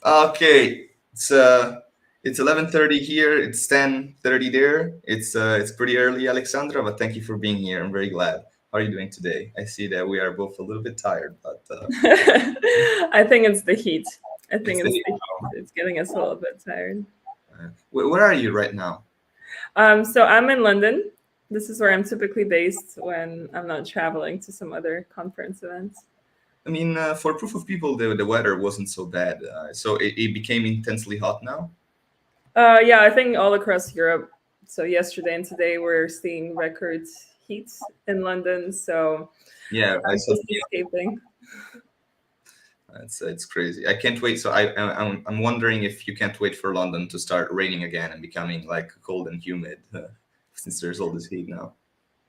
Okay, it's 11:30 here. It's 10:30 there. It's pretty early, Alexandra, but thank you for being here. I'm very glad. How are you doing today? I see that we are both a little bit tired, but I think it's the heat. I it's think the it's the heat. It's getting us a little bit tired. where are you right now? So I'm in London. This is where I'm typically based when I'm not traveling to some other conference events. I mean, for proof of people, the weather wasn't so bad, so it became intensely hot now. Yeah, I think all across Europe. So yesterday and today we're seeing record heat in London. So Yeah, I I'm saw. just escaping. It's crazy. I can't wait. So I'm wondering if you can't wait for London to start raining again and becoming like cold and humid, since there's all this heat now.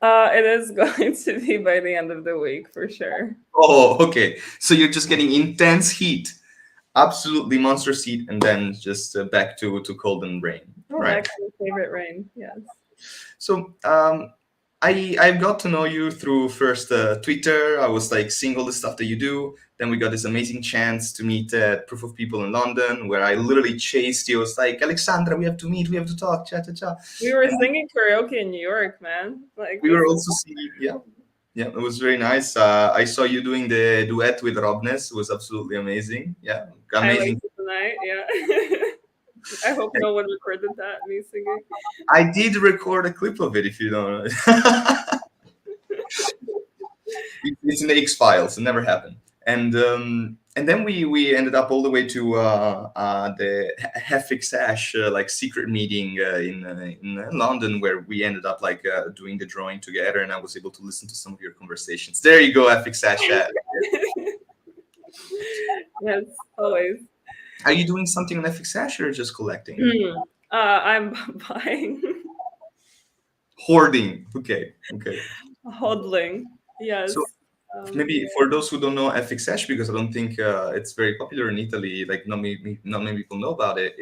It is going to be by the end of the week for sure. Oh, okay. So you're just getting intense heat, absolutely monstrous heat, and then just back to cold and rain. All right. Back to my favorite rain. Yes. So I got to know you through first Twitter. I was like seeing all the stuff that you do. Then we got this amazing chance to meet at Proof of People in London, where I literally chased you. I was like, Alexandra, we have to meet. We have to talk. Cha cha cha. We were And singing karaoke in New York, man. Like we this were is also seeing, yeah, yeah, it was very nice. I saw you doing the duet with Robness. It was absolutely amazing. Yeah, amazing. highlights of the night. Yeah. I hope no one recorded that me singing. I did record a clip of it. If you don't know, it's in the X files. It never happened. And then we ended up all the way to the HFX like secret meeting in London, where we ended up like doing the drawing together, and I was able to listen to some of your conversations. There you go, FX. Yes, always. Are you doing something on FX or just collecting? I'm buying, Hoarding. Okay, okay. hodling. So Yes. maybe for those who don't know FX, because I don't think it's very popular in Italy, like not many people know about it.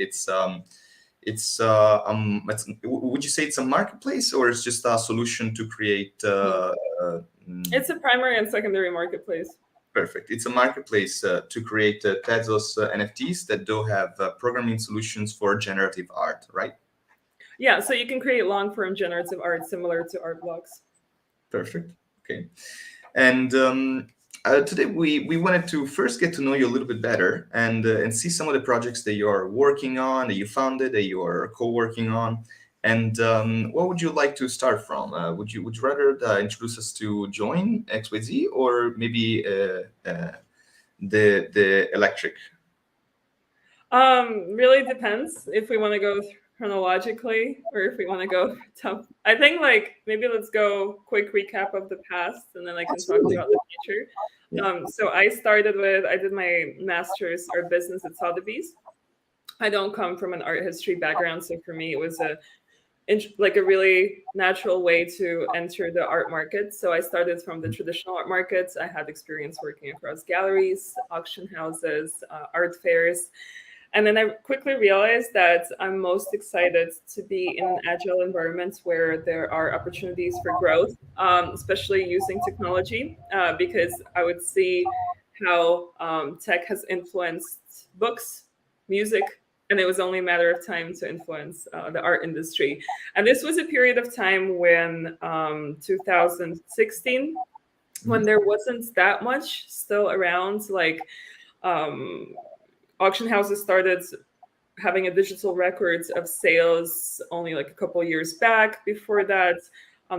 Would you say it's a marketplace or it's just a solution to create? It's a primary and secondary marketplace. Perfect. It's a marketplace to create Tezos NFTs that do have programming solutions for generative art, right? Yeah, so you can create long form generative art similar to art blocks. Perfect. Okay. And today we wanted to first get to know you a little bit better and see some of the projects that you are working on, that you founded, that you are co-working on. And what would you like to start from? Would you rather introduce us to Join XYZ or maybe the electric? Really depends if we want to go chronologically or if we want to go top. I think like maybe let's go quick recap of the past and then I can talk Absolutely. about the future. Yeah. So I did my master's art business at Sotheby's. I don't come from an art history background, so for me it was like a really natural way to enter the art market. So I started from the traditional art markets. I had experience working across galleries, auction houses, art fairs. And then I quickly realized that I'm most excited to be in an agile environment where there are opportunities for growth, especially using technology, because I would see how tech has influenced books, music, and it was only a matter of time to influence the art industry. And this was a period of time when 2016, when Mhm. there wasn't that much still around, like um, auction houses started having a digital records of sales only like a couple of years back. Before that,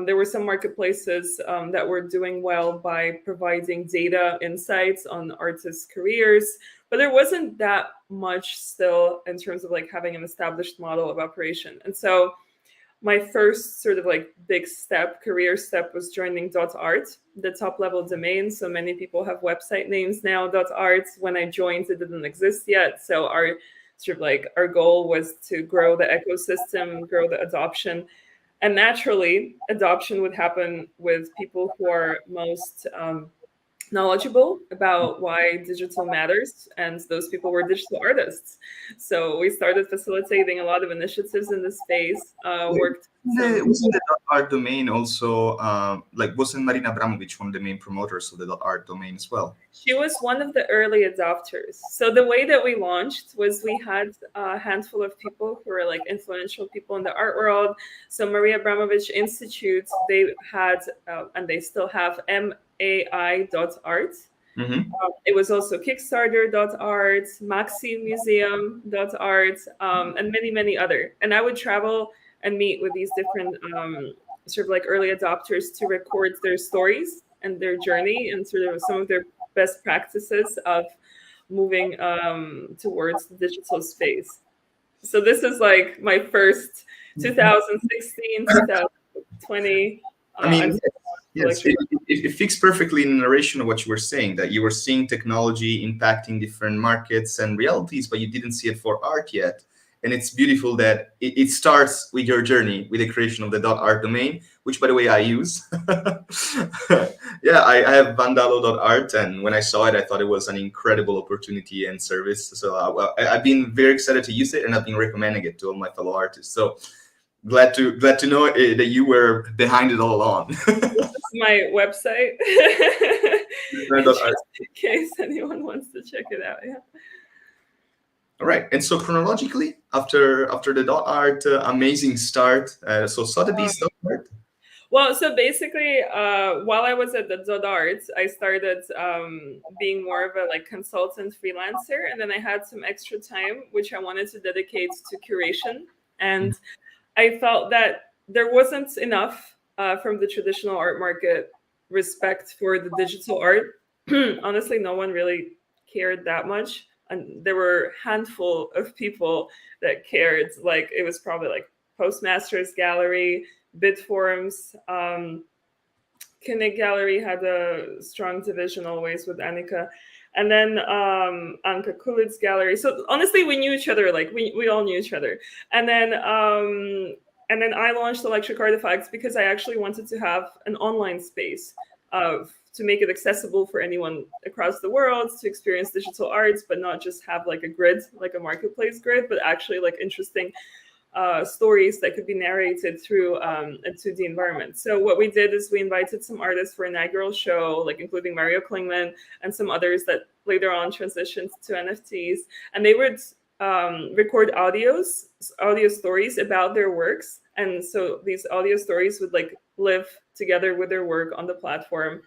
there were some marketplaces that were doing well by providing data insights on artists' careers, but there wasn't that much still in terms of like having an established model of operation. And so my first sort of like big step, career step, was joining .art, the top level domain. So many people have website names now. .art. When I joined, it didn't exist yet. So our sort of like our goal was to grow the ecosystem, grow the adoption, and naturally, adoption would happen with people who are most knowledgeable about why digital matters, and those people were digital artists. So we started facilitating a lot of initiatives in this space, worked some. Wasn't the .art domain also like wasn't Marina Abramovic one of the main promoters of the .art domain as well? She was one of the early adopters. So the way that we launched was we had a handful of people who were like influential people in the art world. So Maria Abramovich Institute, they had, and they still have, MAI.art. Mm-hmm. It was also Kickstarter.art, MaxiMuseum.art, and many, many other. And I would travel and meet with these different sort of like early adopters to record their stories and their journey and sort of some of their best practices of moving towards the digital space. So this is like my first 2016, 2020. I mean, yes, it fits perfectly in the narration of what you were saying, that you were seeing technology impacting different markets and realities, but you didn't see it for art yet. And it's beautiful that it starts with your journey with the creation of the .art domain, which, by the way, I use. Yeah, I have Vandalo.art, and when I saw it, I thought it was an incredible opportunity and service. So I've been very excited to use it, and I've been recommending it to all my fellow artists. So glad to know that you were behind it all along. This is my website, just in case anyone wants to check it out. Yeah. All right, and so chronologically, after the .art amazing start, so Sotheby's .art. Well, so basically, while I was at the .art, I started being more of a like consultant freelancer, and then I had some extra time which I wanted to dedicate to curation, and I felt that there wasn't enough from the traditional art market respect for the digital art. Honestly, no one really cared that much. And there were a handful of people that cared. Like it was probably like Postmasters Gallery, Bitforums, Kinnick Gallery had a strong division always with Annika. And then Anka Kulit's gallery. So honestly, we knew each other. Like we all knew each other. And then I launched Electric Artifacts because I actually wanted to have an online space to make it accessible for anyone across the world to experience digital arts, but not just have like a grid, like a marketplace grid, but actually like interesting stories that could be narrated through a 2D environment. So what we did is we invited some artists for an inaugural show, like including Mario Klingman and some others that later on transitioned to NFTs. And they would record audio stories about their works. And so these audio stories would like live together with their work on the platform.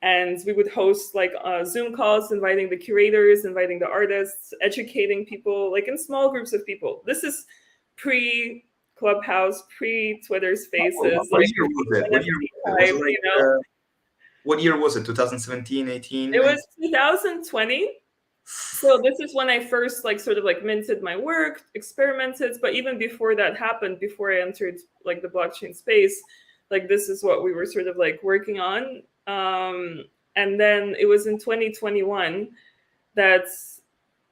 And we would host like Zoom calls, inviting the curators, inviting the artists, educating people, like in small groups of people. This is pre-Clubhouse, pre-Twitter Spaces. What year was it? What year was it? 2017, 18? It was 2020. So this is when I first like sort of like minted my work, experimented. But even before that happened, before I entered like the blockchain space, like this is what we were sort of like working on. And then it was in 2021 that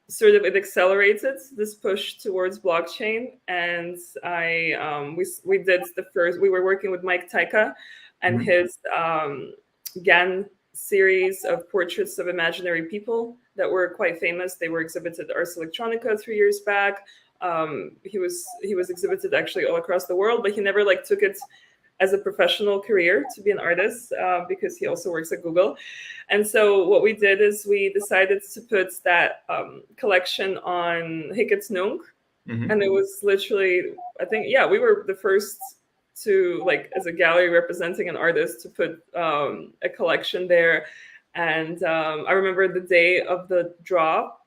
sort of it accelerated this push towards blockchain. And we did the first, we were working with Mike Taika and his GAN series of portraits of imaginary people that were quite famous. They were exhibited at Ars Electronica 3 years back. He was exhibited actually all across the world, but he never like took it as a professional career to be an artist because he also works at Google. And so what we did is we decided to put that collection on Hiccups Nung. And it was literally, I think, yeah, we were the first to, like, as a gallery representing an artist, to put a collection there. And I remember the day of the drop,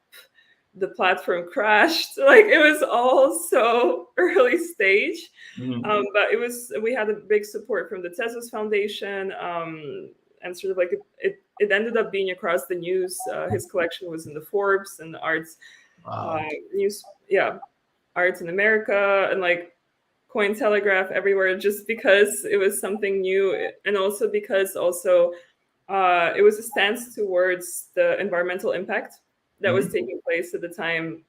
the platform crashed. Like, it was all so early stage. But we had a big support from the Tezos Foundation. And sort of like it ended up being across the news. His collection was in the Forbes and the Arts news. Yeah. Arts in America and like Cointelegraph, everywhere, just because it was something new. And also because it was a stance towards the environmental impact that was taking place at the time.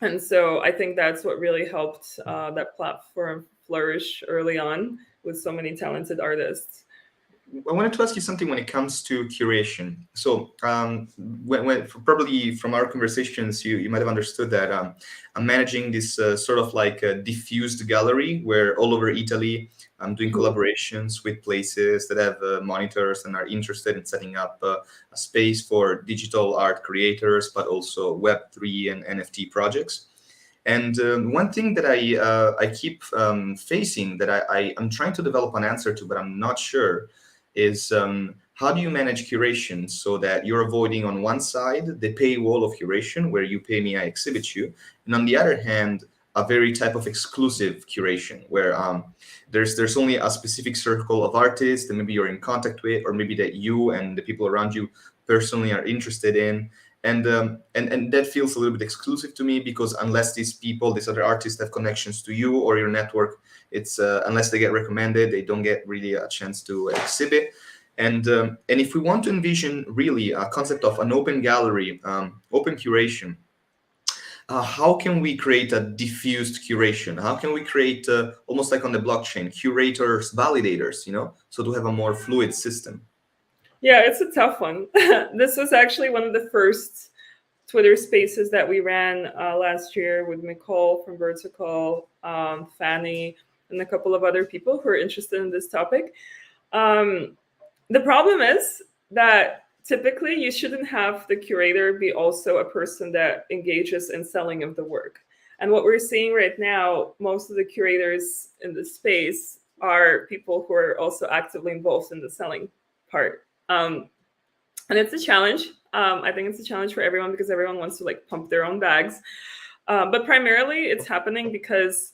And so I think that's what really helped that platform flourish early on with so many talented artists. I wanted to ask you something when it comes to curation. So, probably from our conversations, you might have understood that I'm managing this sort of like a diffused gallery where all over Italy I'm doing Mhm. collaborations with places that have monitors and are interested in setting up a space for digital art creators, but also Web3 and NFT projects. And one thing that I keep facing that I'm trying to develop an answer to, but I'm not sure, is how do you manage curation so that you're avoiding on one side the paywall of curation where you pay me, I exhibit you, and on the other hand, a very type of exclusive curation where there's only a specific circle of artists that maybe you're in contact with, or maybe that you and the people around you personally are interested in, and that feels a little bit exclusive to me because unless these people, these other artists, have connections to you or your network, it's unless they get recommended, they don't get really a chance to exhibit. And if we want to envision really a concept of an open gallery, open curation, how can we create a diffused curation? How can we create almost like on the blockchain, curators, validators, so to have a more fluid system? Yeah, it's a tough one. This was actually one of the first Twitter spaces that we ran last year with Nicole from Vertical, Fanny, and a couple of other people who are interested in this topic. Um, the problem is that typically you shouldn't have the curator be also a person that engages in selling of the work. And what we're seeing right now, most of the curators in the space are people who are also actively involved in the selling part. And it's a challenge. I think it's a challenge for everyone because everyone wants to like pump their own bags. But primarily it's happening because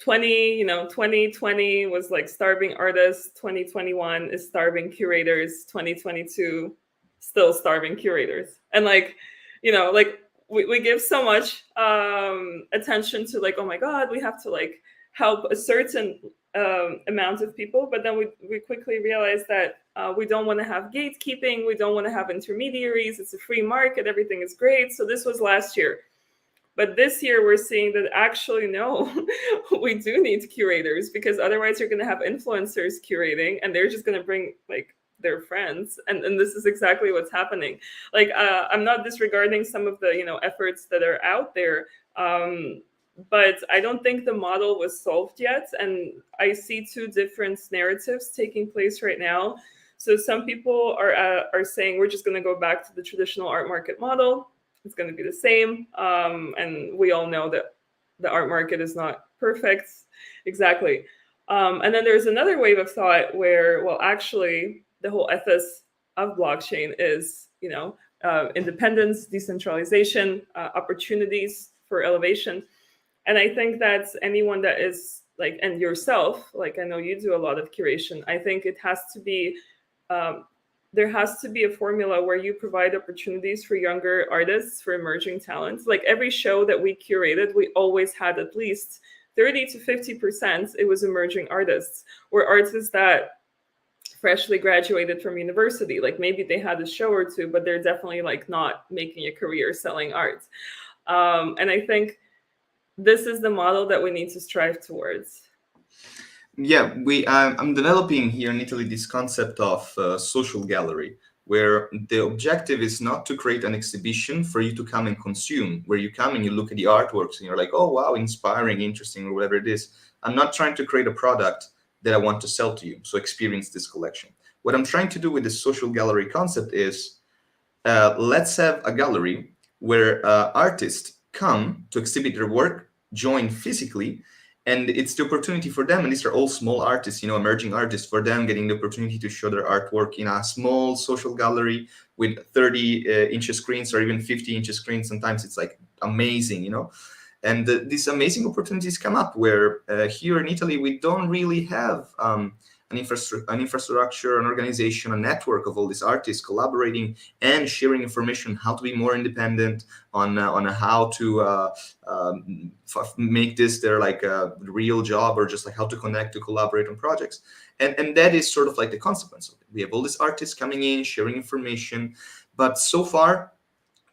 2020 was like starving artists, 2021 is starving curators, 2022 still starving curators. And like, like we give so much attention to like, oh my God, we have to like help a certain amount of people, but then we quickly realize that we don't want to have gatekeeping, we don't want to have intermediaries, it's a free market, everything is great. So this was last year. But this year, we're seeing that actually, no, we do need curators because otherwise, you're going to have influencers curating and they're just going to bring like their friends. And this is exactly what's happening. Like, I'm not disregarding some of the, efforts that are out there. But I don't think the model was solved yet. And I see two different narratives taking place right now. So some people are saying we're just going to go back to the traditional art market model. It's going to be the same. And we all know that the art market is not perfect. Exactly. And then there's another wave of thought where, well, actually, the whole ethos of blockchain is, independence, decentralization, opportunities for elevation. And I think that anyone that is like, and yourself, like I know you do a lot of curation, I think it has to be um, there has to be a formula where you provide opportunities for younger artists, for emerging talents. Like every show that we curated, we always had at least 30 to 50%, it was emerging artists or artists that freshly graduated from university. Like maybe they had a show or two, but they're definitely like not making a career selling art. And I think this is the model that we need to strive towards. Yeah, I'm developing here in Italy this concept of social gallery, where the objective is not to create an exhibition for you to come and consume, where you come and you look at the artworks and you're like, oh wow, inspiring, interesting, or whatever it is. I'm not trying to create a product that I want to sell to you, so experience this collection. What I'm trying to do with this social gallery concept is let's have a gallery where artists come to exhibit their work, join physically, and it's the opportunity for them, and these are all small artists, emerging artists, for them getting the opportunity to show their artwork in a small social gallery with 30 inch screens or even 50-inch screens. Sometimes it's like amazing, and these amazing opportunities come up where here in Italy we don't really have an infrastructure, an organization, a network of all these artists collaborating and sharing information, how to be more independent, on how to make this their like a real job, or just like how to connect, to collaborate on projects. And that is sort of like the consequence of it. We have all these artists coming in, sharing information, but so far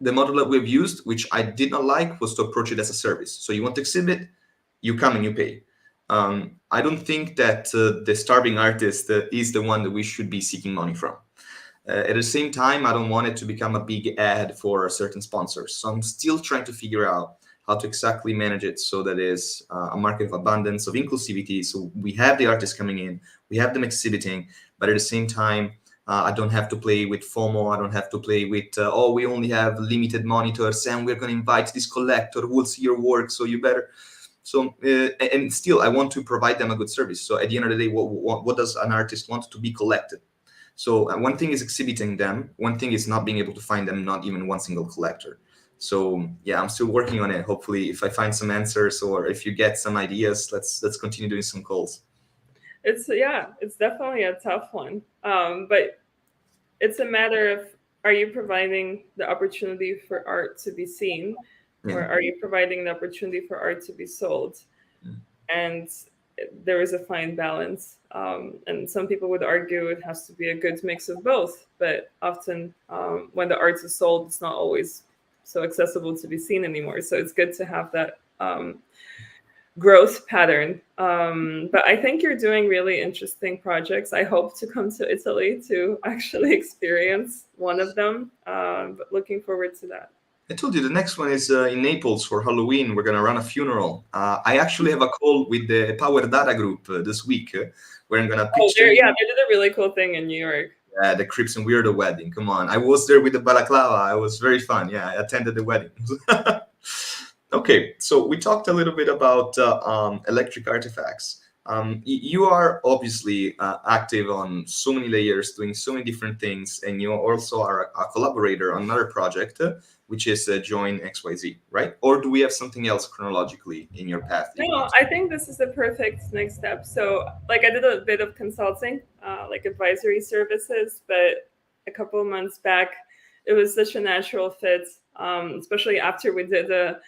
the model that we've used, which I did not like, was to approach it as a service. So you want to exhibit, you come and you pay. I don't think that the starving artist is the one that we should be seeking money from. At the same time, I don't want it to become a big ad for certain sponsors. So I'm still trying to figure out how to exactly manage it so that is a market of abundance, of inclusivity. So we have the artists coming in, we have them exhibiting, but at the same time, I don't have to play with FOMO. I don't have to play with, oh, we only have limited monitors and we're going to invite this collector who will see your work, so you better. So, and still, I want to provide them a good service. So at the end of the day, what does an artist want? To be collected. So one thing is exhibiting them. One thing is not being able to find them, not even one single collector. So yeah, I'm still working on it. Hopefully, if I find some answers or if you get some ideas, let's continue doing some calls. It's definitely a tough one. But it's a matter of, are you providing the opportunity for art to be seen, or Yeah. are you providing the opportunity for art to be sold? And there is a fine balance. And some people would argue it has to be a good mix of both. But often when the art is sold, it's not always so accessible to be seen anymore. So it's good to have that growth pattern. But I think you're doing really interesting projects. I hope to come to Italy to actually experience one of them. But looking forward to that. I told you the next one is in Naples for Halloween. We're gonna run a funeral. I actually have a call with the Power Data group this week, where I'm gonna Oh, pitch them. they did a really cool thing in New York. The Crips and Weirdo wedding. Come on, I was there with the balaclava. It was very fun. Yeah, I attended the wedding. Okay, so we talked a little bit about electric artifacts. You are obviously active on so many layers, doing so many different things, and you also are a collaborator on another project, which is Join XYZ, right? Or do we have something else chronologically in your path? No, I think this is the perfect next step. So, like, I did a bit of consulting, like advisory services, but a couple of months back, it was such a natural fit, especially after we did the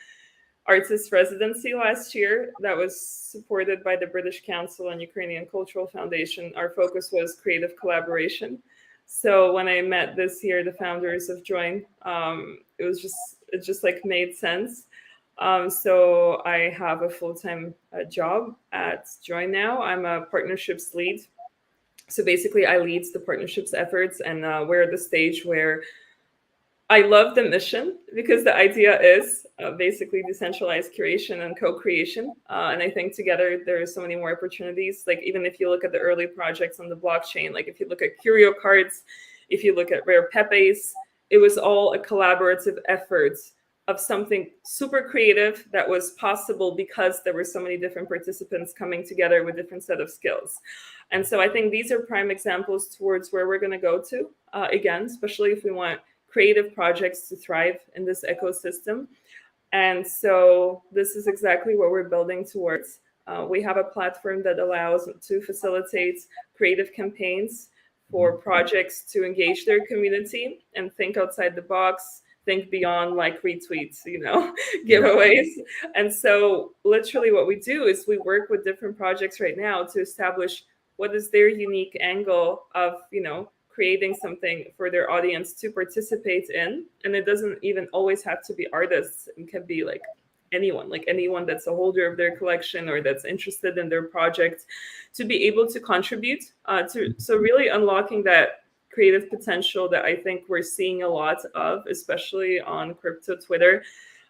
artist residency last year that was supported by the British Council and Ukrainian Cultural Foundation. Our focus was creative collaboration. So when I met this year the founders of Join, it just like made sense. So I have a full-time job at Join now. I'm a partnerships lead. So basically, I lead the partnerships efforts, and we're at the stage where I love the mission, because the idea is basically decentralized curation and co-creation. And I think together there are so many more opportunities. Like, even if you look at the early projects on the blockchain, like if you look at curio cards, if you look at rare pepes, it was all a collaborative effort of something super creative that was possible because there were so many different participants coming together with different set of skills. And so I think these are prime examples towards where we're going to go to, again, especially if we want creative projects to thrive in this ecosystem. And so this is exactly what we're building towards. We have a platform that allows to facilitate creative campaigns for projects to engage their community and think outside the box, think beyond like retweets, giveaways. And so literally what we do is we work with different projects right now to establish what is their unique angle of, creating something for their audience to participate in. And it doesn't even always have to be artists. It can be like anyone that's a holder of their collection or that's interested in their project, to be able to contribute so really unlocking that creative potential that I think we're seeing a lot of, especially on crypto Twitter.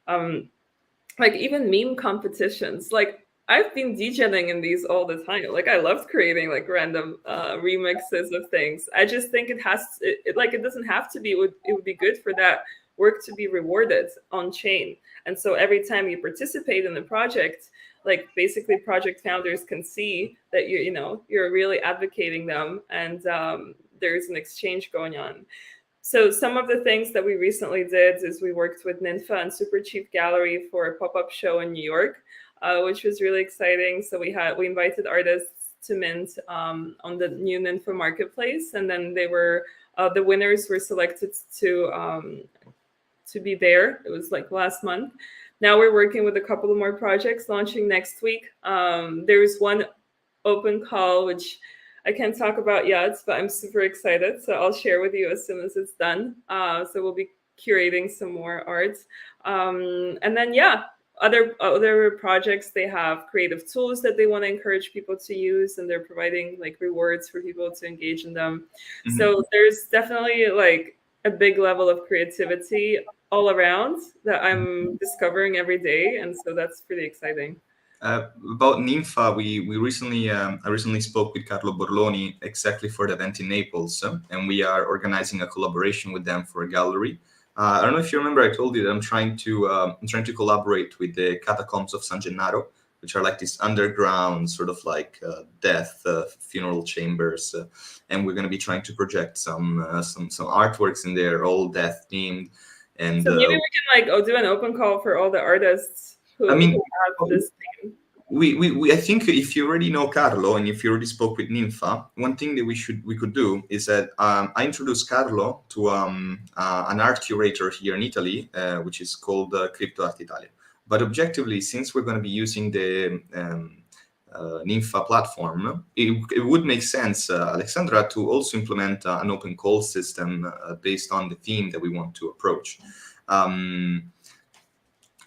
Like even meme competitions, like I've been DJing in these all the time. Like I loved creating like random remixes of things. I just think it doesn't have to be. It would be good for that work to be rewarded on chain. And so every time you participate in the project, like basically project founders can see that you're really advocating them, and there's an exchange going on. So some of the things that we recently did is we worked with Ninfa and Super Chief Gallery for a pop-up show in New York, which was really exciting. So we invited artists to mint on the new Ninfa marketplace, and then the winners were selected to be there. It was like last month. Now we're working with a couple of more projects launching next week. There's one open call, which I can't talk about yet, but I'm super excited. So I'll share with you as soon as it's done. So we'll be curating some more art. And then, other projects, they have creative tools that they want to encourage people to use, and they're providing like rewards for people to engage in them. Mhm. So there's definitely like a big level of creativity all around that I'm discovering every day, and so that's pretty exciting. About Ninfa, we recently I recently spoke with Carlo Borloni exactly for the event in Naples, and we are organizing a collaboration with them for a gallery. I don't know if you remember, I told you that I'm trying to collaborate with the Catacombs of San Gennaro, which are like these underground sort of like death funeral chambers, and we're going to be trying to project some artworks in there, all death themed, and So maybe we can like do an open call for all the artists I who mean. have this theme. I think if you already know Carlo and if you already spoke with Ninfa, one thing that we could do is that I introduced Carlo to an art curator here in Italy, which is called Crypto Art Italia. But objectively, since we're going to be using the Ninfa platform, it would make sense, Alexandra, to also implement an open call system based on the theme that we want to approach. Um,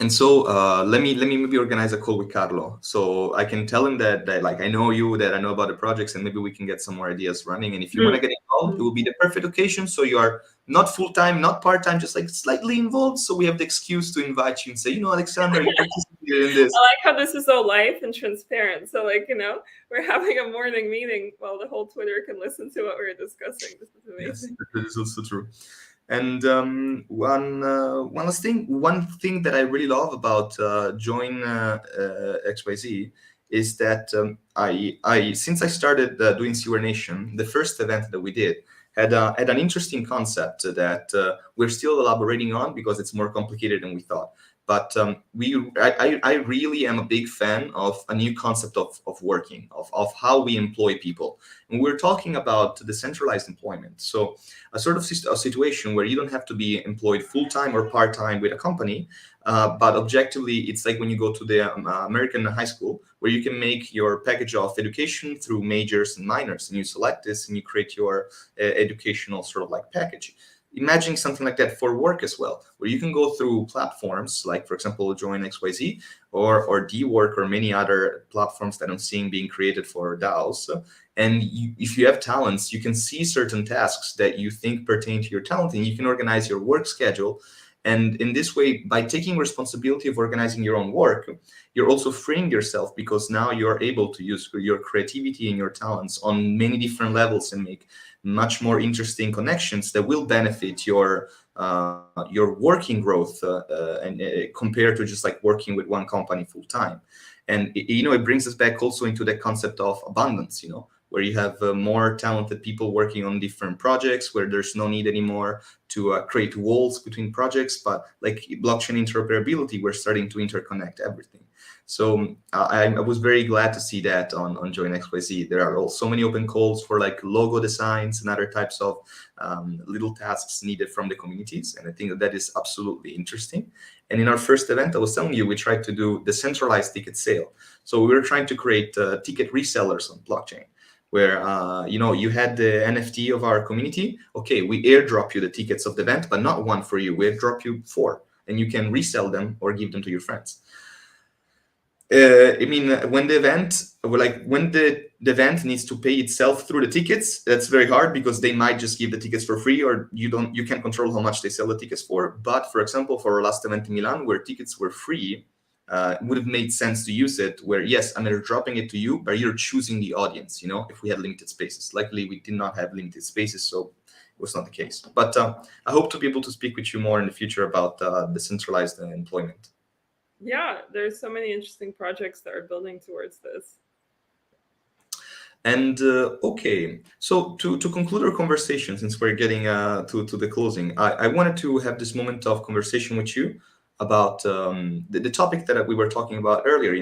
and so let me maybe organize a call with Carlo, so I can tell him that like I know you, that I know about the projects, and maybe we can get some more ideas running. And if you want to get involved, it will be the perfect occasion. So you are not full time, not part time, just like slightly involved. So we have the excuse to invite you and say, Alexander, you participated in this. I like how this is so live and transparent. So like, we're having a morning meeting while the whole Twitter can listen to what we're discussing. This is Yes, amazing. that is also true. And one last thing, one thing that I really love about Join XYZ is that I since I started doing Sewer Nation, the first event that we did had an interesting concept that we're still elaborating on because it's more complicated than we thought. But I really am a big fan of a new concept of working, of how we employ people. And we're talking about decentralized employment. So a sort of a situation where you don't have to be employed full-time or part-time with a company, but objectively, it's like when you go to the American high school, where you can make your package of education through majors and minors, and you select this and you create your educational sort of like package. Imagine something like that for work as well, where you can go through platforms like, for example, Join XYZ or D-Work or many other platforms that I'm seeing being created for DAOs. And if you have talents, you can see certain tasks that you think pertain to your talent, and you can organize your work schedule. And in this way, by taking responsibility of organizing your own work, you're also freeing yourself, because now you're able to use your creativity and your talents on many different levels and make much more interesting connections that will benefit your working growth and compared to just like working with one company full time. And it brings us back also into the concept of abundance, where you have more talented people working on different projects, where there's no need anymore to create walls between projects, but like blockchain interoperability, we're starting to interconnect everything. So I was very glad to see that on Join XYZ. There are so many open calls for like logo designs and other types of little tasks needed from the communities. And I think that is absolutely interesting. And in our first event, I was telling you, we tried to do decentralized ticket sale. So we were trying to create ticket resellers on blockchain, where you had the NFT of our community. Okay, we airdrop you the tickets of the event, but not one for you. We airdrop you 4, and you can resell them or give them to your friends. When the event needs to pay itself through the tickets, that's very hard, because they might just give the tickets for free, or you can't control how much they sell the tickets for. But for example, for our last event in Milan, where tickets were free, it would have made sense to use it where, yes, I'm dropping it to you, but you're choosing the audience, if we had limited spaces. Luckily, we did not have limited spaces, so it was not the case. But I hope to be able to speak with you more in the future about decentralized employment. Yeah, there's so many interesting projects that are building towards this. And okay, so to conclude our conversation, since we're getting to the closing, I wanted to have this moment of conversation with you about the topic that we were talking about earlier.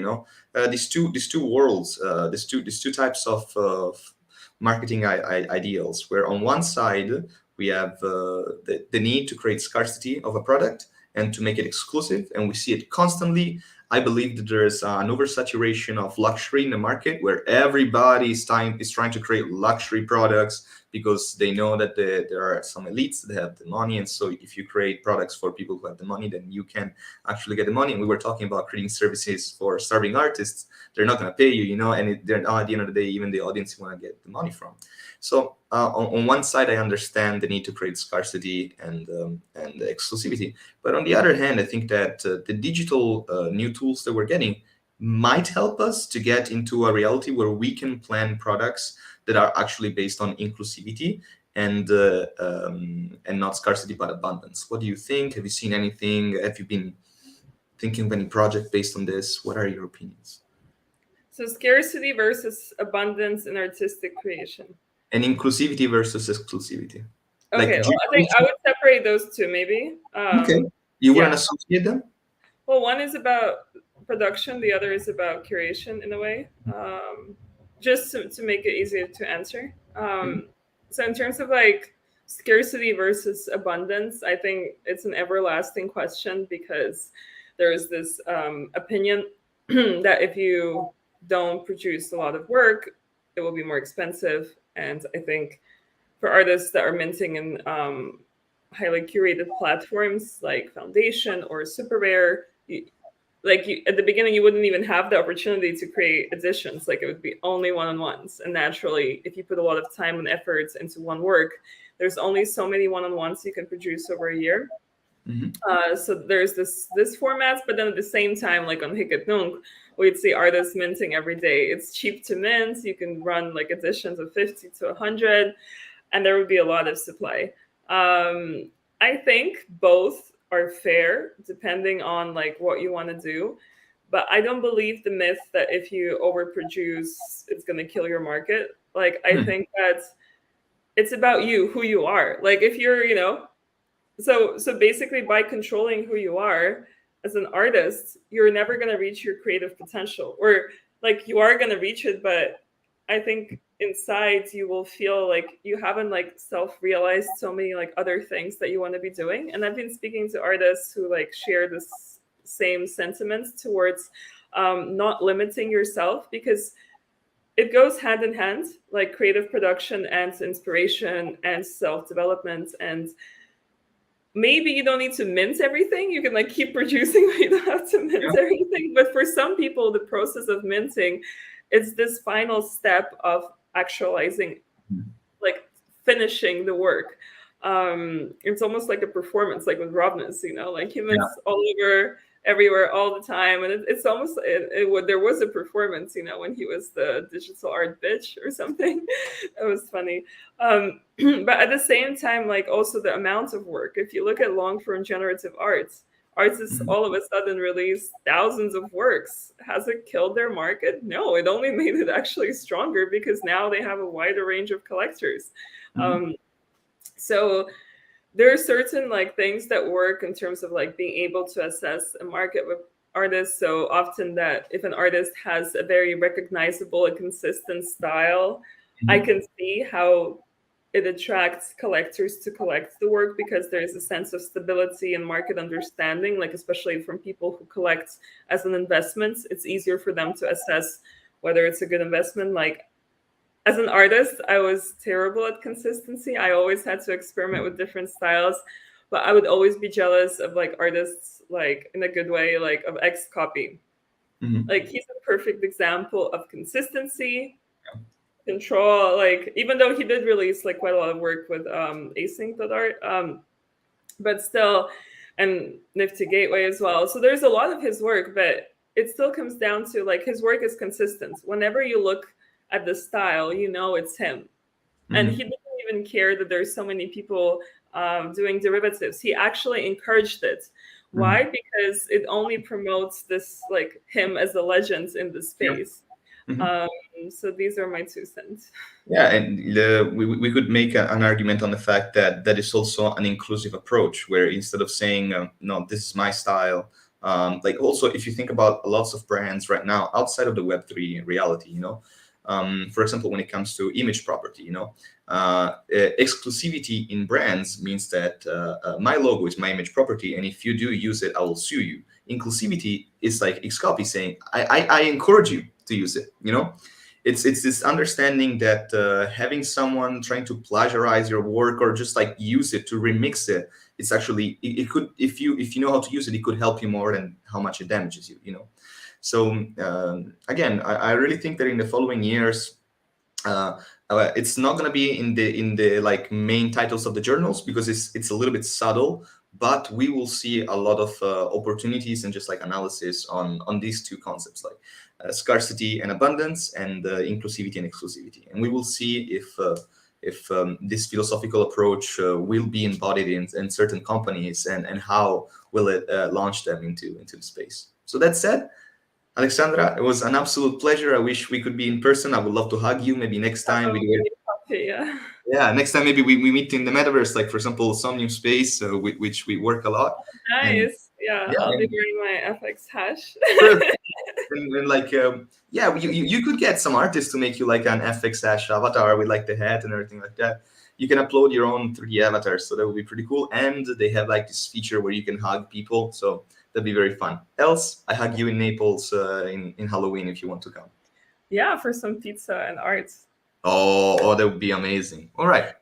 These two worlds, these two types of marketing ideals, where on one side we have the need to create scarcity of a product and to make it exclusive, and we see it constantly I believe that there's an oversaturation of luxury in the market where everybody is trying to create luxury products because they know that there are some elites that have the money. And so if you create products for people who have the money, then you can actually get the money. And we were talking about creating services for starving artists. They're not going to pay you, and they're not, at the end of the day, even the audience you want to get the money from. So on one side, I understand the need to create scarcity and exclusivity. But on the other hand, I think that the digital new tools that we're getting might help us to get into a reality where we can plan products that are actually based on inclusivity and not scarcity but abundance. What do you think? Have you seen anything? Have you been thinking of any project based on this? What are your opinions? So scarcity versus abundance in artistic creation. And inclusivity versus exclusivity. Okay, well, I think I would separate those two, maybe. Okay. You wouldn't associate them? Well, one is about production, the other is about curation in a way, just to make it easier to answer. So in terms of like scarcity versus abundance, I think it's an everlasting question because there is this opinion that if you don't produce a lot of work, it will be more expensive. And I think for artists that are minting in highly curated platforms like Foundation or Super Rare, at the beginning, you wouldn't even have the opportunity to create editions. Like it would be only one-on-ones. And naturally, if you put a lot of time and efforts into one work, there's only so many one-on-ones you can produce over a year. So there's this format, but then at the same time, like on Hic et Nunc, we'd see artists minting every day. It's cheap to mint. You can run like editions of 50 to 100, and there would be a lot of supply. I think both are fair depending on like what you want to do. But I don't believe the myth that if you overproduce, it's going to kill your market. Like, I think that it's about you, who you are. Like if you're, so basically by controlling who you are as an artist, you're never going to reach your creative potential, or like you are going to reach it. But I think inside you will feel like you haven't like self-realized so many like other things that you want to be doing. And I've been speaking to artists who like share this same sentiments towards not limiting yourself, because it goes hand in hand, like creative production and inspiration and self-development. And maybe you don't need to mint everything. You can like keep producing, but you don't have to mint everything. But for some people, the process of minting, it's this final step of actualizing, like finishing the work. It's almost like a performance, like with Robness, like he mints all over, everywhere, all the time. And it's almost, there was a performance, when he was the digital art bitch or something. That was funny. But at the same time, like also the amount of work, if you look at long-form generative arts, artists all of a sudden release thousands of works. Has it killed their market? No, it only made it actually stronger because now they have a wider range of collectors. So there are certain like things that work in terms of like being able to assess a market with artists. So often that if an artist has a very recognizable and consistent style, I can see how it attracts collectors to collect the work, because there's a sense of stability and market understanding, like especially from people who collect as an investment. It's easier for them to assess whether it's a good investment. Like as an artist, I was terrible at consistency. I always had to experiment with different styles, but I would always be jealous of like artists, like in a good way, like of X Copy. Like he's a perfect example of consistency, control. Like even though he did release like quite a lot of work with async.art, but still, and Nifty Gateway as well. So there's a lot of his work, but it still comes down to like his work is consistent. Whenever you look at the style, it's him. And he didn't even care that there's so many people doing derivatives. He actually encouraged it. Why? Because it only promotes this, like him as a legend in the space. So these are my 2 cents. Yeah, and we could make an argument on the fact that that is also an inclusive approach, where instead of saying, no, this is my style, like also if you think about lots of brands right now outside of the Web3 reality, for example, when it comes to image property, exclusivity in brands means that my logo is my image property, and if you do use it, I will sue you. inclusivity is like Xcopy saying, I encourage you to use it. It's this understanding that having someone trying to plagiarize your work or just like use it to remix it, it's actually it could, if you know how to use it, it could help you more than how much it damages you. So again, I really think that in the following years, it's not going to be in the like main titles of the journals, because it's a little bit subtle, but we will see a lot of opportunities and just like analysis on these two concepts, like scarcity and abundance, and inclusivity and exclusivity. And we will see if this philosophical approach will be embodied in certain companies, and how will it launch them into the space. So that said, Aleksandra, it was an absolute pleasure. I wish we could be in person. I would love to hug you. Maybe next time we do it. Yeah. Yeah, next time maybe we meet in the metaverse, like for example, Somnium Space, which we work a lot. Nice. Yeah, I'll be wearing my FX hash. and like, yeah, you could get some artists to make you like an FX hash avatar with like the hat and everything like that. You can upload your own 3D avatars, so that would be pretty cool. And they have like this feature where you can hug people, so that'd be very fun. Else, I hug you in Naples in Halloween if you want to come. Yeah, for some pizza and art. Oh, that would be amazing. All right.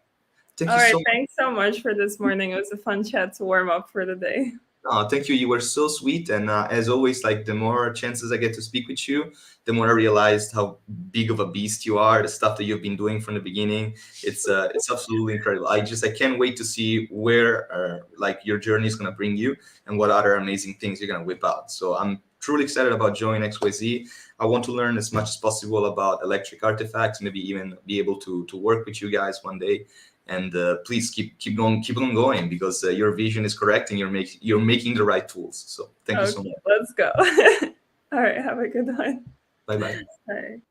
Thanks so much for this morning. It was a fun chat to warm up for the day. Oh, thank you. You were so sweet. And as always, like the more chances I get to speak with you, the more I realized how big of a beast you are, the stuff that you've been doing from the beginning. It's absolutely incredible. I can't wait to see where like your journey is going to bring you and what other amazing things you're going to whip out. So I'm truly excited about Join XYZ. I want to learn as much as possible about electric artifacts, maybe even be able to work with you guys one day. And please keep on going, because your vision is correct and you're making the right tools. So thank you so much. Let's go. All right, have a good one. Bye-bye. Bye.